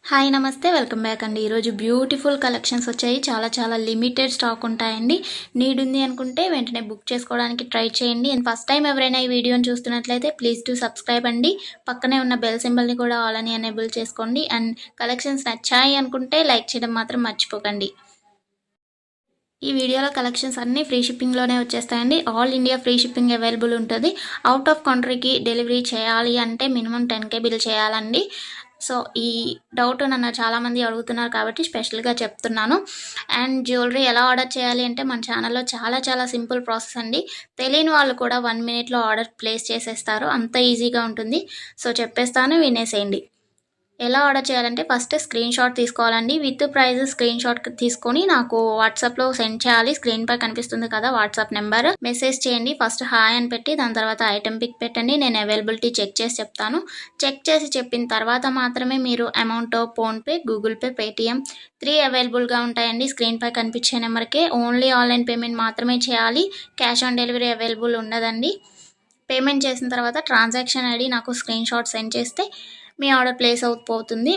Hi నమస్తే welcome back అండి. ఈరోజు బ్యూటిఫుల్ కలెక్షన్స్ వచ్చాయి. చాలా లిమిటెడ్ స్టాక్ ఉంటాయండి. నీడ్ ఉంది అనుకుంటే వెంటనే బుక్ చేసుకోవడానికి ట్రై చేయండి. అండ్ ఫస్ట్ టైం ఎవరైనా ఈ వీడియోని చూస్తున్నట్లయితే ప్లీజ్ టు సబ్స్క్రైబ్ అండి. పక్కనే ఉన్న బెల్ సింబల్ని కూడా ఆల్ అని ఎనేబుల్ చేసుకోండి. అండ్ కలెక్షన్స్ నచ్చాయి అనుకుంటే లైక్ చేయడం మాత్రం మర్చిపోకండి. ఈ వీడియోలో కలెక్షన్స్ అన్నీ ఫ్రీ షిప్పింగ్లోనే వచ్చేస్తాయండి. All India free shipping available ఉంటుంది. అవుట్ ఆఫ్ కంట్రీకి డెలివరీ చేయాలి అంటే మినిమం 10K బిల్ చేయాలండి. సో ఈ డౌట్ నన్ను చాలామంది అడుగుతున్నారు కాబట్టి స్పెషల్గా చెప్తున్నాను. అండ్ జ్యువెలరీ ఎలా ఆర్డర్ చేయాలి అంటే మన ఛానల్లో చాలా సింపుల్ ప్రాసెస్ అండి. తెలియని వాళ్ళు కూడా 1 మినిట్లో ఆర్డర్ ప్లేస్ చేసేస్తారు. అంత ఈజీగా ఉంటుంది. సో చెప్పేస్తాను, వినేసేయండి. ఎలా ఆర్డర్ చేయాలంటే ఫస్ట్ స్క్రీన్ షాట్ తీసుకోవాలండి. విత్ ప్రైస్ స్క్రీన్ షాట్ తీసుకొని నాకు వాట్సాప్లో సెండ్ చేయాలి. స్క్రీన్ పై కనిపిస్తుంది కదా వాట్సాప్ నెంబర్, మెసేజ్ చేయండి. ఫస్ట్ హాయ్ అని పెట్టి దాని తర్వాత ఐటెం పిక్ పెట్టండి. నేను అవైలబిలిటీ చెక్ చేసి చెప్తాను. చెక్ చేసి చెప్పిన తర్వాత మాత్రమే మీరు amount PhonePe, Google pay, Paytm 3 అవైలబుల్గా ఉంటాయండి. స్క్రీన్ పై కనిపించే నెంబర్కే ఓన్లీ ఆన్లైన్ పేమెంట్ మాత్రమే చేయాలి. క్యాష్ ఆన్ డెలివరీ అవైలబుల్ ఉండదండి. పేమెంట్ చేసిన తర్వాత ట్రాన్సాక్షన్ ఐడి నాకు స్క్రీన్ షాట్ సెండ్ చేస్తే మీ ఆర్డర్ ప్లేస్ అవుతుంది.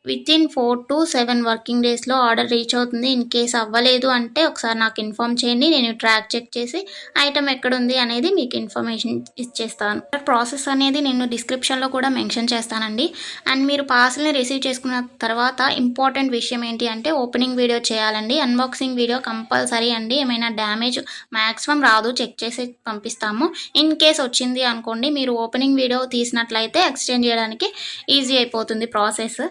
వితిన్ 4 to 7 వర్కింగ్ డేస్లో ఆర్డర్ రీచ్ అవుతుంది. ఇన్ కేస్ అవ్వలేదు అంటే ఒకసారి నాకు ఇన్ఫామ్ చేయండి. నేను ట్రాక్ చెక్ చేసి ఐటమ్ ఎక్కడుంది అనేది మీకు ఇన్ఫర్మేషన్ ఇచ్చేస్తాను. ప్రాసెస్ అనేది నేను డిస్క్రిప్షన్లో కూడా మెన్షన్ చేస్తానండి. అండ్ మీరు పార్సల్ని రిసీవ్ చేసుకున్న తర్వాత ఇంపార్టెంట్ విషయం ఏంటి అంటే ఓపెనింగ్ వీడియో చేయాలండి. అన్బాక్సింగ్ వీడియో కంపల్సరీ అండి. ఏమైనా డ్యామేజ్ మ్యాక్సిమం రాదు, చెక్ చేసి పంపిస్తాము. ఇన్ కేస్ వచ్చింది అనుకోండి, మీరు ఓపెనింగ్ వీడియో తీసినట్లయితే ఎక్స్చేంజ్ చేయడానికి ఈజీ అయిపోతుంది ప్రాసెస్.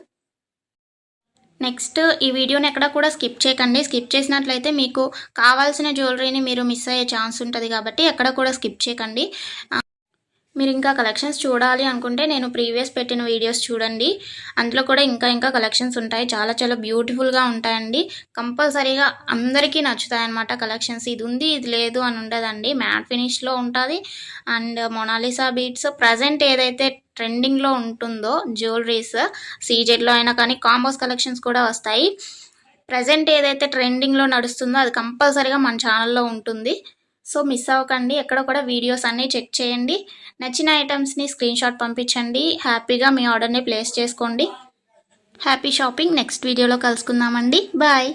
నెక్స్ట్ ఈ వీడియోని ఎక్కడ కూడా స్కిప్ చేయకండి. స్కిప్ చేసినట్లయితే మీకు కావాల్సిన జ్యువెలరీని మీరు మిస్ అయ్యే ఛాన్స్ ఉంటుంది కాబట్టి ఎక్కడ కూడా స్కిప్ చేయకండి. మీరు ఇంకా కలెక్షన్స్ చూడాలి అనుకుంటే నేను ప్రీవియస్ పెట్టిన వీడియోస్ చూడండి. అందులో కూడా ఇంకా కలెక్షన్స్ ఉంటాయి. చాలా బ్యూటిఫుల్గా ఉంటాయండి. కంపల్సరీగా అందరికీ నచ్చుతాయి అన్నమాట కలెక్షన్స్. ఇది ఉంది ఇది లేదు అని ఉండదండి. మ్యాట్ ఫినిష్లో ఉంటుంది. అండ్ మొనాలిసా బీట్స్ ప్రజెంట్ ఏదైతే ట్రెండింగ్లో ఉంటుందో జ్యువెలరీస్ సీజెడ్లో అయినా కానీ కాంబోస్ కలెక్షన్స్ కూడా వస్తాయి. ప్రజెంట్ ఏదైతే ట్రెండింగ్లో నడుస్తుందో అది కంపల్సరీగా మన ఛానల్లో ఉంటుంది. సో మిస్ అవ్వకండి. ఎక్కడ కూడా వీడియోస్ అన్నీ చెక్ చేయండి. నచ్చిన ఐటమ్స్ని స్క్రీన్ షాట్ పంపించండి. హ్యాపీగా మీ ఆర్డర్ని ప్లేస్ చేసుకోండి. Happy shopping. నెక్స్ట్ వీడియోలో కలుసుకుందామండి. బాయ్.